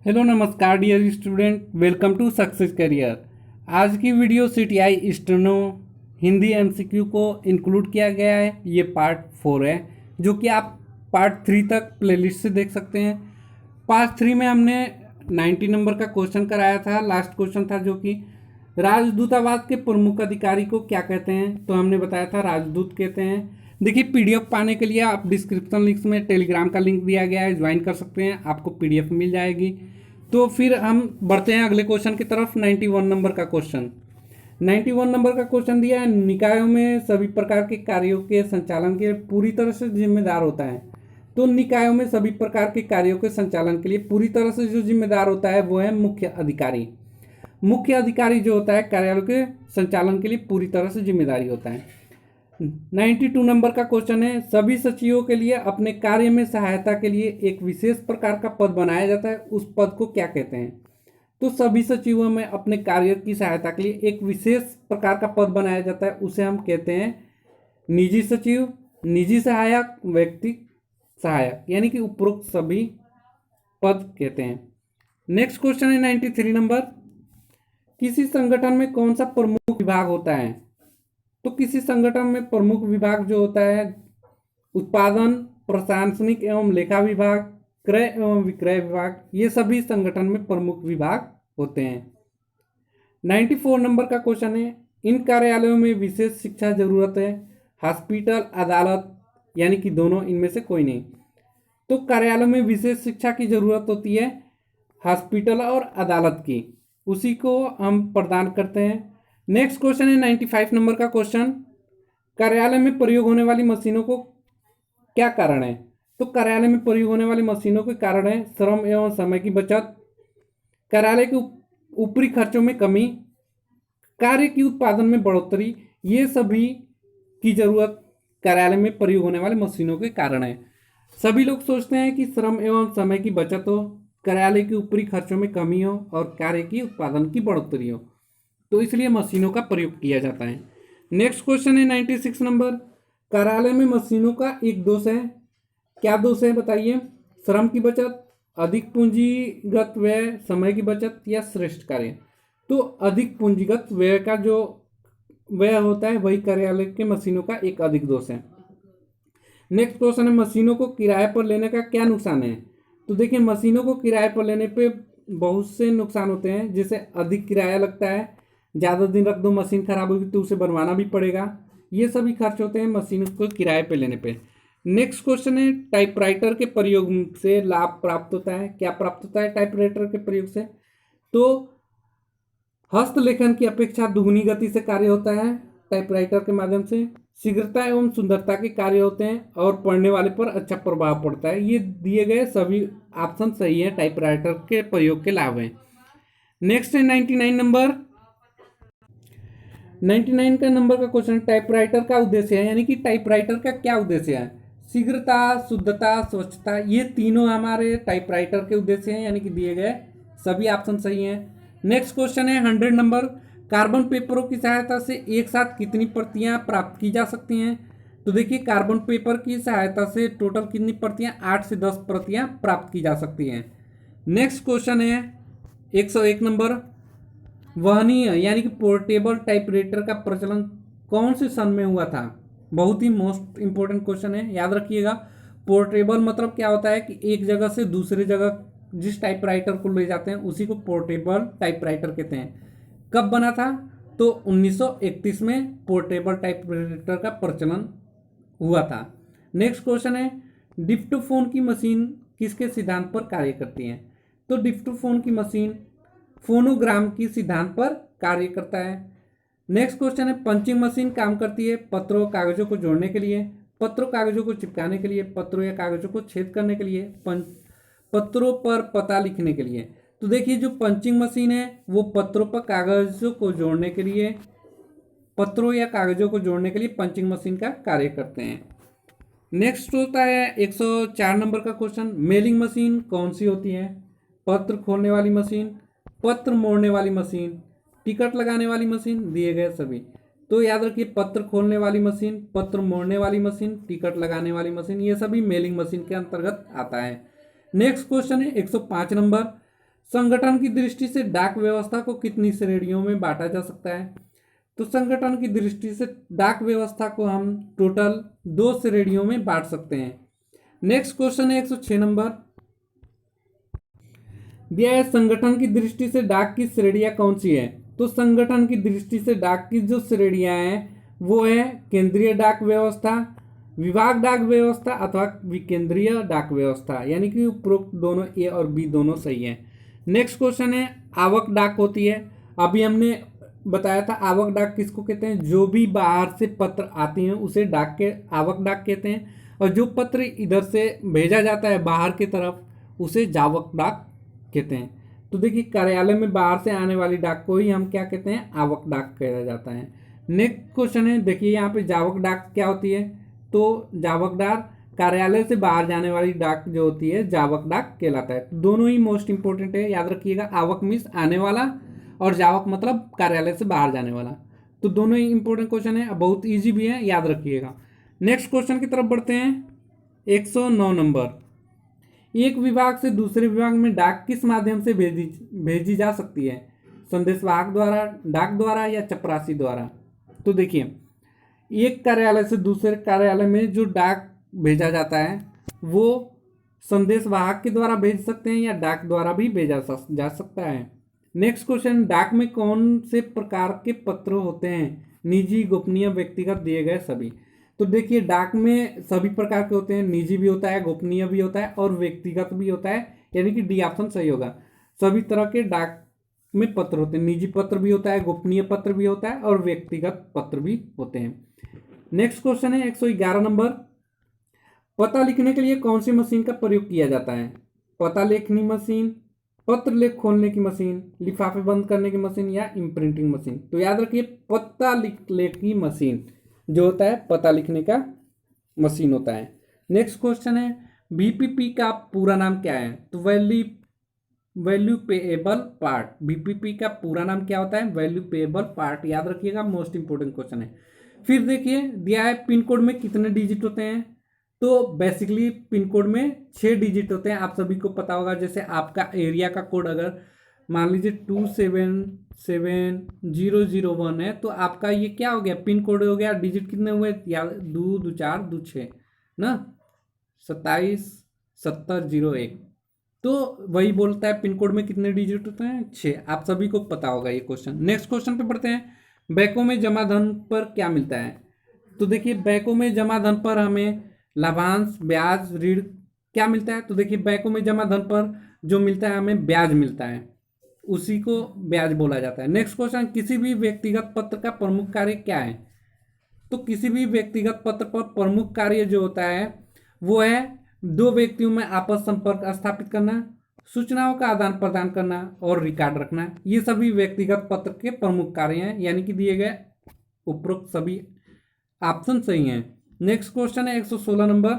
Hello नमस्कार dear student, welcome to success career. आज की video CTI steno Hindi MCQ को इंक्लूड किया गया है। ये पार्ट 4 है जो कि आप पार्ट 3 तक प्लेलिस्ट से देख सकते हैं। पार्ट 3 में हमने 90 नंबर का क्वेश्चन कराया था। लास्ट क्वेश्चन था जो कि राजदूतावास के प्रमुख अधिकारी को क्या कहते हैं, तो हमने बताया था राजदूत कहते हैं। देखिए पीडीएफ पाने के लिए आप डिस्क्रिप्शन लिंक में टेलीग्राम का लिंक दिया गया है, ज्वाइन कर सकते हैं, आपको पीडीएफ मिल जाएगी। तो फिर हम बढ़ते हैं अगले क्वेश्चन की तरफ। 91 नंबर का क्वेश्चन 91 नंबर का क्वेश्चन दिया है, निकायों में सभी प्रकार के कार्यों के संचालन के पूरी तरह से जिम्मेदार होता है। तो निकायों में सभी प्रकार के कार्यों के संचालन के लिए पूरी तरह से जो जिम्मेदार होता है वो है मुख्य अधिकारी। मुख्य अधिकारी जो होता है कार्यालय के संचालन के लिए पूरी तरह से जिम्मेदारी होता है। 92 नंबर का क्वेश्चन है, सभी सचिवों के लिए अपने कार्य में सहायता के लिए एक विशेष प्रकार का पद बनाया जाता है, उस पद को क्या कहते हैं। तो सभी सचिवों में अपने कार्य की सहायता के लिए एक विशेष प्रकार का पद बनाया जाता है, उसे हम कहते हैं निजी सचिव, निजी सहायक, व्यक्ति सहायक, यानी कि उपरोक्त सभी पद कहते हैं। नेक्स्ट क्वेश्चन है 93 नंबर, किसी संगठन में कौन सा प्रमुख विभाग होता है। तो किसी संगठन में प्रमुख विभाग जो होता है उत्पादन, प्रशासनिक एवं लेखा विभाग, क्रय एवं विक्रय विभाग, ये सभी संगठन में प्रमुख विभाग होते हैं। 94 नंबर का क्वेश्चन है, इन कार्यालयों में विशेष शिक्षा जरूरत है, हॉस्पिटल, अदालत, यानी कि दोनों, इनमें से कोई नहीं। तो कार्यालयों में विशेष शिक्षा की जरूरत होती है हॉस्पिटल और अदालत की, उसी को हम प्रदान करते हैं। नेक्स्ट क्वेश्चन है 95 नंबर का क्वेश्चन, कार्यालय में प्रयोग होने वाली मशीनों को क्या कारण है। तो कार्यालय में प्रयोग होने वाली मशीनों के कारण है श्रम एवं समय की बचत, कार्यालय के ऊपरी खर्चों में कमी, कार्य की उत्पादन में बढ़ोतरी, ये सभी की जरूरत कार्यालय में प्रयोग होने वाली मशीनों के कारण है। सभी लोग सोचते हैं कि श्रम एवं समय की बचत हो, कार्यालय के ऊपरी खर्चों में कमी हो और कार्य की उत्पादन की बढ़ोतरी हो, तो इसलिए मशीनों का प्रयोग किया जाता है। नेक्स्ट क्वेश्चन है 96 नंबर, कार्यालय में मशीनों का एक दोष है, क्या दोष है बताइए। श्रम की बचत, अधिक पूंजीगत व्यय, समय की बचत या श्रेष्ठ कार्य। तो अधिक पूंजीगत व्यय का जो व्यय होता है वही कार्यालय के मशीनों का एक अधिक दोष है। नेक्स्ट क्वेश्चन है, मशीनों को किराए पर लेने का क्या नुकसान है। तो देखिए मशीनों को किराए पर लेने पे बहुत से नुकसान होते हैं, जैसे अधिक किराया लगता है, ज़्यादा दिन रख दो मशीन खराब होगी तो उसे बनवाना भी पड़ेगा, ये सभी खर्च होते हैं मशीन को किराए पे लेने पे। नेक्स्ट क्वेश्चन है, टाइपराइटर के प्रयोग से लाभ प्राप्त होता है, क्या प्राप्त होता है टाइपराइटर के प्रयोग से। तो हस्तलेखन की अपेक्षा दुगुनी गति से कार्य होता है टाइपराइटर के माध्यम से, शीघ्रता एवं सुंदरता के कार्य होते हैं और पढ़ने वाले पर अच्छा प्रभाव पड़ता है। ये दिए गए सभी ऑप्शन सही है, टाइपराइटर के प्रयोग के लाभ हैं। नेक्स्ट है 99 नंबर, 99 का नंबर का क्वेश्चन, टाइपराइटर का उद्देश्य है, यानी कि टाइपराइटर का क्या उद्देश्य है। शीघ्रता, शुद्धता, स्वच्छता, ये तीनों हमारे टाइपराइटर के उद्देश्य हैं, यानी कि दिए गए सभी ऑप्शन सही हैं। नेक्स्ट क्वेश्चन है 100 नंबर, कार्बन पेपरों की सहायता से एक साथ कितनी प्रतियां प्राप्त की जा सकती हैं। तो देखिए कार्बन पेपर की सहायता से टोटल कितनी प्रतियां, 8 से 10 प्रतियां प्राप्त की जा सकती हैं। नेक्स्ट क्वेश्चन है 101 नंबर, वहनीय यानी कि पोर्टेबल टाइपराइटर का प्रचलन कौन से सन में हुआ था। बहुत ही मोस्ट इंपोर्टेंट क्वेश्चन है, याद रखिएगा। पोर्टेबल मतलब क्या होता है कि एक जगह से दूसरी जगह जिस टाइपराइटर को ले जाते हैं उसी को पोर्टेबल टाइपराइटर कहते हैं। कब बना था, तो 1931 में पोर्टेबल टाइपराइटर का प्रचलन हुआ था। नेक्स्ट क्वेश्चन है, डिप्टोफोन की मशीन किसके सिद्धांत पर कार्य करती है। तो डिप्टोफोन की मशीन फोनोग्राम की सिद्धांत पर कार्य करता है। नेक्स्ट क्वेश्चन है, पंचिंग मशीन काम करती है पत्रों कागजों को जोड़ने के लिए, पत्रों कागजों को चिपकाने के लिए, पत्रों या कागजों को छेद करने के लिए, पत्रों पर पता लिखने के लिए। तो देखिए जो पंचिंग मशीन है वो पत्रों पर कागजों को जोड़ने के लिए, पत्रों या कागजों को जोड़ने के लिए पंचिंग मशीन का कार्य करते हैं। नेक्स्ट होता है 104 नंबर का क्वेश्चन, मेलिंग मशीन कौन सी होती है। पत्र खोलने वाली मशीन, पत्र मोड़ने वाली मशीन, टिकट लगाने वाली मशीन, दिए गए सभी। तो याद रखिए पत्र खोलने वाली मशीन, पत्र मोड़ने वाली मशीन, टिकट लगाने वाली मशीन, ये सभी मेलिंग मशीन के अंतर्गत आता है। नेक्स्ट क्वेश्चन है 105 नंबर, संगठन की दृष्टि से डाक व्यवस्था को कितनी श्रेणियों में बांटा जा सकता है? तो संगठन की दृष्टि से डाक व्यवस्था को हम टोटल 2 श्रेणियों में बांट सकते हैं। नेक्स्ट क्वेश्चन है 106 नंबर, दिया है संगठन की दृष्टि से डाक की श्रेणियां कौन सी है? तो संगठन की दृष्टि से डाक की जो श्रेणियां हैं वो है केंद्रीय डाक व्यवस्था, विभाग डाक व्यवस्था अथवा विकेंद्रीय डाक व्यवस्था, यानी कि उपरोक्त दोनों ए और बी दोनों सही है। नेक्स्ट क्वेश्चन है आवक डाक होती है। अभी हमने बताया था आवक डाक किसको कहते हैं? जो भी बाहर से पत्र आते हैं उसे डाक के आवक डाक कहते हैं, और जो पत्र इधर से भेजा जाता है बाहर की तरफ उसे जावक डाक कहते हैं। तो देखिए कार्यालय में बाहर से आने वाली डाक को ही हम क्या कहते हैं? आवक डाक कहा जाता है। नेक्स्ट क्वेश्चन है, देखिए यहाँ पे जावक डाक क्या होती है? तो जावक डाक कार्यालय से बाहर जाने वाली डाक जो होती है जावक डाक कहलाता है। तो दोनों ही मोस्ट इंपोर्टेंट है, याद रखिएगा। आवक मीन्स आने वाला और जावक मतलब कार्यालय से बाहर जाने वाला। तो दोनों ही इंपोर्टेंट क्वेश्चन है, बहुत ईजी भी है, याद रखिएगा। नेक्स्ट क्वेश्चन की तरफ बढ़ते हैं 109 नंबर, एक विभाग से दूसरे विभाग में डाक किस माध्यम से भेजी जा सकती है? संदेशवाहक द्वारा, डाक द्वारा या चपरासी द्वारा? तो देखिए एक कार्यालय से दूसरे कार्यालय में जो डाक भेजा जाता है वो संदेशवाहक के द्वारा भेज सकते हैं या डाक द्वारा भी भेजा जा सकता है। नेक्स्ट क्वेश्चन, डाक में कौन से प्रकार के पत्र होते हैं? निजी, गोपनीय, व्यक्तिगत, दिए गए सभी। तो देखिए डाक में सभी प्रकार के होते हैं, निजी भी होता है, गोपनीय भी होता है और व्यक्तिगत भी होता है, यानी कि डी ऑप्शन सही होगा। सभी तरह के डाक में पत्र होते हैं, निजी पत्र भी होता है, गोपनीय पत्र भी होता है और व्यक्तिगत पत्र भी होते हैं। नेक्स्ट क्वेश्चन है 111 नंबर, पता लिखने के लिए कौन सी मशीन का प्रयोग किया जाता है? पता लेखनी मशीन, पत्र लेख खोलने की मशीन, लिफाफे बंद करने की मशीन या इम्प्रिंटिंग मशीन? तो याद रखिए पता लिखने की मशीन जो होता है पता लिखने का मशीन होता है। नेक्स्ट क्वेश्चन है बीपीपी का पूरा नाम क्या है? तो वैल्यू पेएबल पार्ट। बीपीपी का पूरा नाम क्या होता है? वैल्यू पेएबल पार्ट, याद रखिएगा, मोस्ट इंपोर्टेंट क्वेश्चन है। फिर देखिए दिया है पिन कोड में कितने डिजिट होते हैं? तो बेसिकली पिन कोड में 6 डिजिट होते हैं, आप सभी को पता होगा। जैसे आपका एरिया का कोड अगर मान लीजिए 277001 है तो आपका ये क्या हो गया? पिन कोड हो गया। डिजिट कितने हुए? या 2 2 4 2 6 ना, 277001। तो वही बोलता है पिन कोड में कितने डिजिट होते हैं? 6। आप सभी को पता होगा ये क्वेश्चन। नेक्स्ट क्वेश्चन पे पढ़ते हैं, बैंकों में जमा धन पर क्या मिलता है? तो देखिए बैंकों में जमा धन पर हमें लाभांश, ब्याज, ऋण क्या मिलता है? तो देखिए बैंकों में जमा धन पर जो मिलता है हमें ब्याज मिलता है, उसी को ब्याज बोला जाता है। नेक्स्ट क्वेश्चन, किसी भी व्यक्तिगत पत्र का प्रमुख कार्य क्या है? तो किसी भी व्यक्तिगत पत्र पर प्रमुख कार्य जो होता है वो है 2 व्यक्तियों में आपस संपर्क स्थापित करना, सूचनाओं का आदान प्रदान करना और रिकॉर्ड रखना। ये सभी व्यक्तिगत पत्र के प्रमुख कार्य हैं, यानी कि दिए गए उपरोक्त सभी ऑप्शन सही हैं। नेक्स्ट क्वेश्चन है 116 नंबर,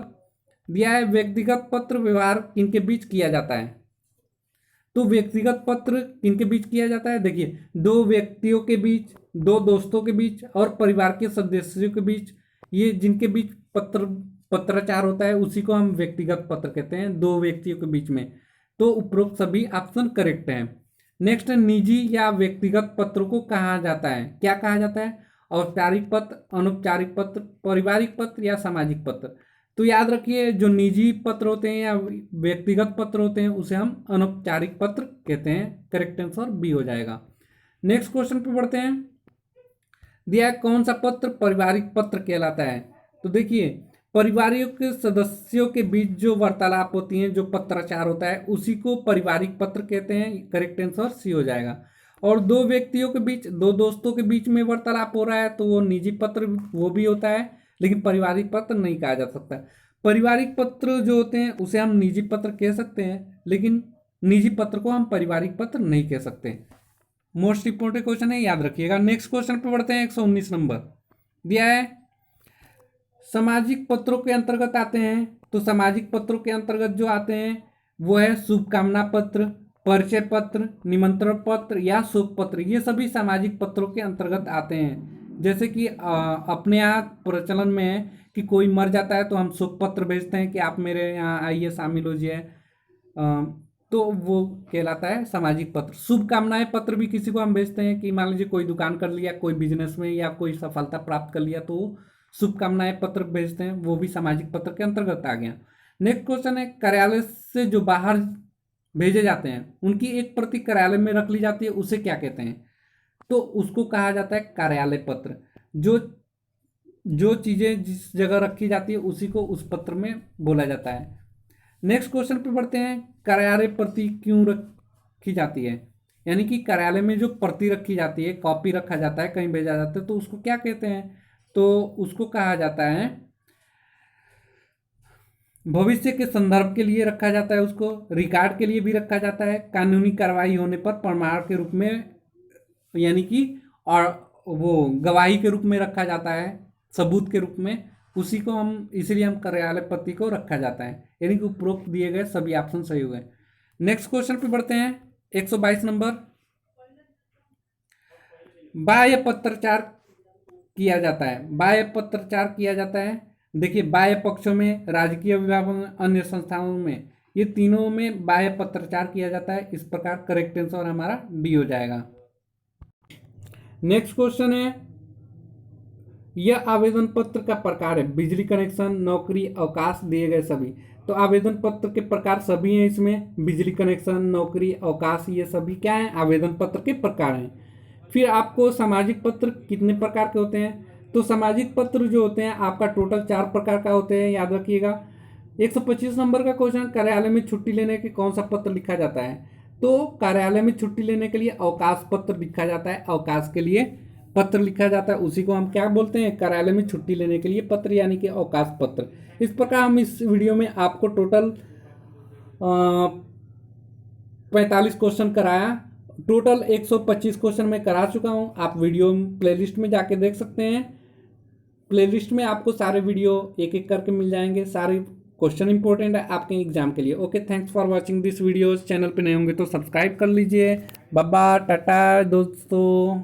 दिया है व्यक्तिगत पत्र व्यवहार किनके बीच किया जाता है? तो व्यक्तिगत पत्र किनके बीच किया जाता है? देखिए 2 व्यक्तियों के बीच, 2 दोस्तों के बीच और परिवार के सदस्यों के बीच, ये जिनके बीच पत्राचार होता है उसी को हम व्यक्तिगत पत्र कहते हैं, 2 व्यक्तियों के बीच में। तो उपरोक्त सभी ऑप्शन करेक्ट हैं। नेक्स्ट, निजी या व्यक्तिगत पत्रों को कहा जाता है, क्या कहा जाता है? औपचारिक पत्र, अनौपचारिक पत्र, पारिवारिक पत्र या सामाजिक पत्र? तो याद रखिए जो निजी पत्र होते हैं या व्यक्तिगत पत्र होते हैं उसे हम अनौपचारिक पत्र कहते हैं। करेक्ट आंसर बी हो जाएगा। नेक्स्ट क्वेश्चन पे बढ़ते हैं, दिया है कौन सा पत्र पारिवारिक पत्र कहलाता है? तो देखिए परिवारों के सदस्यों के बीच जो वार्तालाप होती हैं, जो पत्राचार होता है उसी को पारिवारिक पत्र कहते हैं। करेक्ट आंसर सी हो जाएगा। और 2 व्यक्तियों के बीच, 2 दोस्तों के बीच में वार्तालाप हो रहा है तो वो निजी पत्र वो भी होता है, लेकिन पारिवारिक पत्र नहीं कहा जा सकता। पारिवारिक पत्र जो होते हैं उसे हम निजी पत्र कह सकते हैं, लेकिन निजी पत्र को हम पारिवारिक पत्र नहीं कह सकते। मोस्ट इंपोर्टेंट क्वेश्चन है, याद रखिएगा। नेक्स्ट क्वेश्चन पे बढ़ते हैं 119 नंबर, दिया है सामाजिक पत्रों के अंतर्गत आते हैं। तो सामाजिक पत्रों के अंतर्गत जो आते हैं वो है शुभकामना पत्र, परिचय पत्र, निमंत्रण पत्र या शोक पत्र। ये सभी सामाजिक पत्रों के अंतर्गत आते हैं। जैसे कि अपने यहाँ प्रचलन में है कि कोई मर जाता है तो हम शोक पत्र भेजते हैं कि आप मेरे यहाँ आइए, शामिल होजिए, तो वो कहलाता है सामाजिक पत्र। शुभकामनाएं पत्र भी किसी को हम भेजते हैं कि मान लीजिए कोई दुकान कर लिया, कोई बिजनेस में या कोई सफलता प्राप्त कर लिया, तो शुभकामनाएं पत्र भेजते हैं, वो भी सामाजिक पत्र के अंतर्गत आ गया। नेक्स्ट क्वेश्चन है, कार्यालय से जो बाहर भेजे जाते हैं उनकी एक प्रति कार्यालय में रख ली जाती है, उसे क्या कहते हैं? तो उसको कहा जाता है कार्यालय पत्र। जो जो चीजें जिस जगह रखी जाती है उसी को उस पत्र में बोला जाता है। नेक्स्ट क्वेश्चन पे बढ़ते हैं, कार्यालय प्रति क्यों रखी जाती है? यानी कि कार्यालय में जो प्रति रखी जाती है, कॉपी रखा जाता है, कहीं भेजा जाता है, तो उसको क्या कहते हैं? तो उसको कहा जाता है, भविष्य के संदर्भ के लिए रखा जाता है, उसको रिकॉर्ड के लिए भी रखा जाता है, कानूनी कार्रवाई होने पर प्रमाण के रूप में, यानी कि और वो गवाही के रूप में रखा जाता है, सबूत के रूप में, उसी को हम, इसीलिए हम कार्यालय पत्र को रखा जाता है। यानी कि उपरोक्त दिए गए सभी ऑप्शन सही हो गए। नेक्स्ट क्वेश्चन पे बढ़ते हैं, 122 नंबर, बाह्य पत्राचार किया जाता है। बाह्य पत्राचार किया जाता है, देखिए बाह्य पक्षों में, राजकीय विभागों में, अन्य संस्थाओं में, ये तीनों में बाह्य पत्राचार किया जाता है। इस प्रकार करेक्ट आंसर हमारा डी हो जाएगा। नेक्स्ट क्वेश्चन है, यह आवेदन पत्र का प्रकार है, बिजली कनेक्शन, नौकरी, अवकाश, दिए गए सभी। तो आवेदन पत्र के प्रकार सभी हैं इसमें, बिजली कनेक्शन, नौकरी, अवकाश, ये सभी क्या है? आवेदन पत्र के प्रकार हैं। फिर आपको सामाजिक पत्र कितने प्रकार के होते हैं? तो सामाजिक पत्र जो होते हैं आपका टोटल 4 प्रकार का होते हैं, याद रखिएगा। 125 नंबर का क्वेश्चन, कार्यालय में छुट्टी लेने के कौन सा पत्र लिखा जाता है? तो कार्यालय में छुट्टी लेने के लिए अवकाश पत्र लिखा जाता है, अवकाश के लिए पत्र लिखा जाता है, उसी को हम क्या बोलते हैं? कार्यालय में छुट्टी लेने के लिए पत्र, यानी कि अवकाश पत्र। इस प्रकार हम इस वीडियो में आपको टोटल 45 क्वेश्चन कराया। टोटल 125 क्वेश्चन मैं करा चुका हूं, आप वीडियो प्लेलिस्ट में जाके देख सकते हैं। प्लेलिस्ट में आपको सारे वीडियो एक एक करके मिल जाएंगे, सारे क्वेश्चन इंपॉर्टेंट है आपके एग्जाम के लिए। Okay, thanks for watching this videos. Channel पे नए होंगे तो सब्सक्राइब कर लीजिए। बाय बाय, टाटा दोस्तों।